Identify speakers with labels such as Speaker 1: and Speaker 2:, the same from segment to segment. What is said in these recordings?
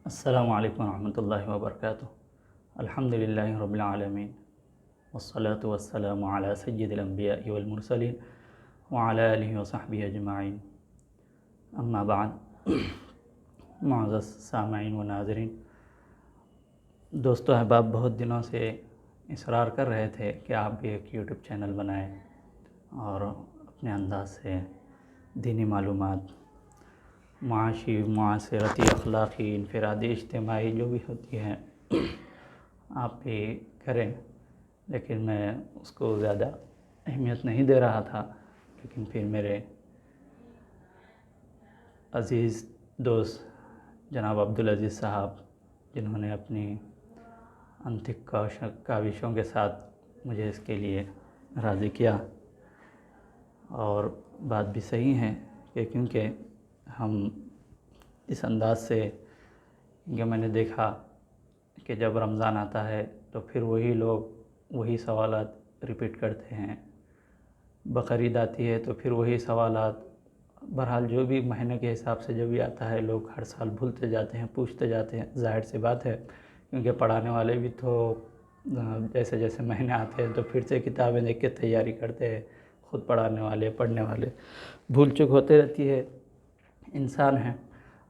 Speaker 1: السلام علیکم ورحمۃ اللہ وبرکاتہ۔ الحمد للہ رب العالمین والصلاة والسلام علی سید الانبیاء والمرسلین وعلی آلہ وصحبہ اجمعین، اما بعد۔ معزز سامعین و ناظرین، دوستو احباب، بہت دنوں سے اصرار کر رہے تھے کہ آپ بھی ایک یوٹیوب چینل بنائیں اور اپنے انداز سے دینی معلومات، معاشی، معاشرتی، اخلاقی، انفرادی، اجتماعی جو بھی ہوتی ہے آپ بھی کریں، لیکن میں اس کو زیادہ اہمیت نہیں دے رہا تھا۔ لیکن پھر میرے عزیز دوست جناب عبدالعزیز صاحب، جنہوں نے اپنی انتھک کاوشوں کے ساتھ مجھے اس کے لیے راضی کیا، اور بات بھی صحیح ہے کہ کیونکہ ہم اس انداز سے، کہ میں نے دیکھا کہ جب رمضان آتا ہے تو پھر وہی لوگ وہی سوالات ریپیٹ کرتے ہیں، بقرعید آتی ہے تو پھر وہی سوالات، بہرحال جو بھی مہینے کے حساب سے جو بھی آتا ہے لوگ ہر سال بھولتے جاتے ہیں، پوچھتے جاتے ہیں۔ ظاہر سی بات ہے، کیونکہ پڑھانے والے بھی تو جیسے جیسے مہینے آتے ہیں تو پھر سے کتابیں دیکھ کے تیاری کرتے ہیں، خود پڑھانے والے، پڑھنے والے بھول چک ہوتے رہتی ہے، انسان ہیں۔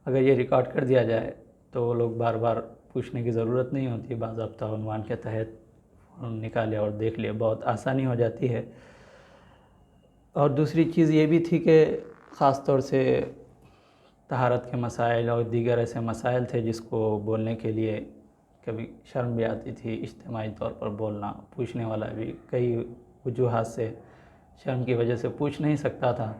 Speaker 1: اگر یہ ریکارڈ کر دیا جائے تو وہ لوگ بار بار پوچھنے کی ضرورت نہیں ہوتی، باضابطہ عنوان کے تحت نکالے اور دیکھ لے، بہت آسانی ہو جاتی ہے۔ اور دوسری چیز یہ بھی تھی کہ خاص طور سے طہارت کے مسائل اور دیگر ایسے مسائل تھے جس کو بولنے کے لیے کبھی شرم بھی آتی تھی، اجتماعی طور پر بولنا، پوچھنے والا بھی کئی وجوہات سے شرم کی وجہ سے پوچھ نہیں سکتا تھا۔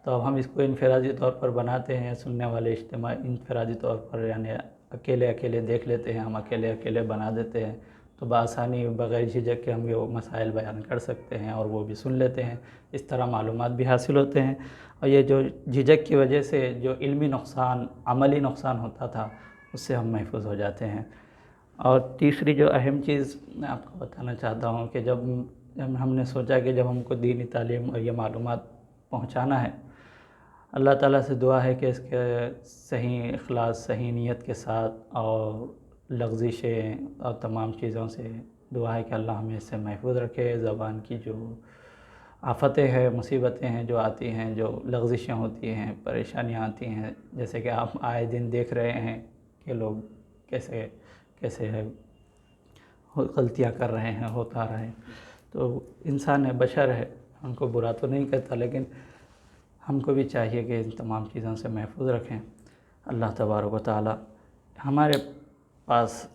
Speaker 1: تو اب ہم اس کو انفرادی طور پر بناتے ہیں، سننے والے اجتماعی انفرادی طور پر، یعنی اکیلے اکیلے دیکھ لیتے ہیں، ہم اکیلے اکیلے بنا دیتے ہیں، تو بآسانی بغیر جھجک کے ہم یہ مسائل بیان کر سکتے ہیں اور وہ بھی سن لیتے ہیں۔ اس طرح معلومات بھی حاصل ہوتے ہیں، اور یہ جو جھجک کی وجہ سے جو علمی نقصان، عملی نقصان ہوتا تھا، اس سے ہم محفوظ ہو جاتے ہیں۔ اور تیسری جو اہم چیز میں آپ کو بتانا چاہتا ہوں کہ جب ہم نے سوچا کہ جب ہم کو دینی تعلیم اور یہ معلومات پہنچانا ہے، اللہ تعالیٰ سے دعا ہے کہ اس کے صحیح اخلاص، صحیح نیت کے ساتھ، اور لغزشیں اور تمام چیزوں سے دعا ہے کہ اللہ ہمیں اس سے محفوظ رکھے۔ زبان کی جو آفتیں ہیں، مصیبتیں ہیں جو آتی ہیں، جو لغزشیں ہوتی ہیں، پریشانیاں آتی ہیں، جیسے کہ آپ آئے دن دیکھ رہے ہیں کہ لوگ کیسے کیسے غلطیاں کر رہے ہیں، ہوتا رہے۔ تو انسان ہے، بشر ہے، ان کو برا تو نہیں کہتا، لیکن ہم کو بھی چاہیے کہ ان تمام چیزوں سے محفوظ رکھیں۔ اللہ تبارک و تعالیٰ ہمارے پاس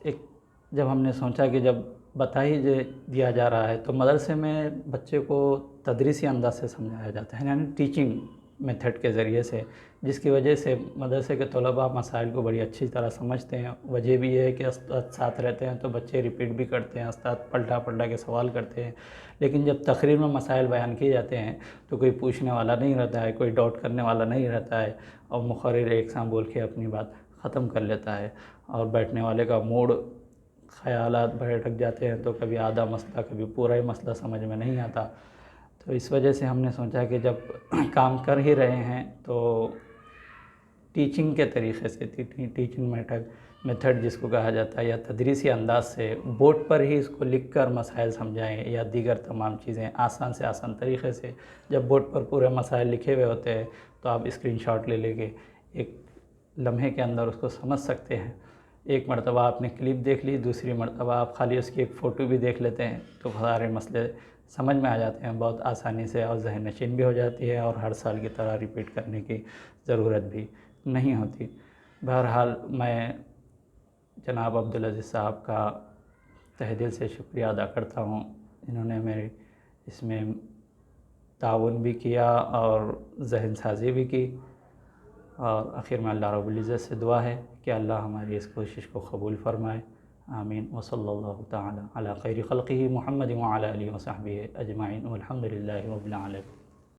Speaker 1: جب ہم نے سوچا کہ جب بتا ہی دیا جا رہا ہے تو مدرسے میں بچے کو تدریسی انداز سے سمجھایا جاتا ہے، یعنی ٹیچنگ میتھڈ کے ذریعے سے، جس کی وجہ سے مدرسے کے طلباء مسائل کو بڑی اچھی طرح سمجھتے ہیں۔ وجہ بھی یہ ہے کہ استاد ساتھ رہتے ہیں تو بچے ریپیٹ بھی کرتے ہیں، استاد پلٹا پلٹا کے سوال کرتے ہیں۔ لیکن جب تقریر میں مسائل بیان کیے جاتے ہیں تو کوئی پوچھنے والا نہیں رہتا ہے، کوئی ڈاؤٹ کرنے والا نہیں رہتا ہے، اور مقرر ایک ساتھ بول کے اپنی بات ختم کر لیتا ہے، اور بیٹھنے والے کا موڈ، خیالات بھٹک جاتے ہیں، تو کبھی آدھا مسئلہ، کبھی پورا ہی مسئلہ سمجھ میں نہیں آتا۔ تو اس وجہ سے ہم نے سوچا کہ جب کام کر ہی رہے ہیں تو ٹیچنگ کے طریقے سے، ٹیچنگ میتھڈ جس کو کہا جاتا ہے، یا تدریسی انداز سے بورڈ پر ہی اس کو لکھ کر مسائل سمجھائیں، یا دیگر تمام چیزیں آسان سے آسان طریقے سے۔ جب بورڈ پر پورے مسائل لکھے ہوئے ہوتے ہیں تو آپ اسکرین شاٹ لے کے ایک لمحے کے اندر اس کو سمجھ سکتے ہیں۔ ایک مرتبہ آپ نے کلپ دیکھ لی، دوسری مرتبہ آپ خالی اس کی ایک فوٹو بھی دیکھ لیتے ہیں تو سارے مسئلے سمجھ میں آ جاتے ہیں بہت آسانی سے، اور ذہن نشین بھی ہو جاتی ہے، اور ہر سال کی طرح ریپیٹ کرنے کی ضرورت بھی نہیں ہوتی۔ بہرحال میں جناب عبدالعزیز صاحب کا تہ دل سے شکریہ ادا کرتا ہوں، انہوں نے میری اس میں تعاون بھی کیا اور ذہن سازی بھی کی، اور آخر میں اللہ رب العزت سے دعا ہے کہ اللہ ہماری اس کوشش کو قبول فرمائے، آمین۔ وصلی اللہ تعالی علی خیر خلقہ محمد وعلی آلہ وصحبہ اجمعین، والحمد للہ رب العالمین۔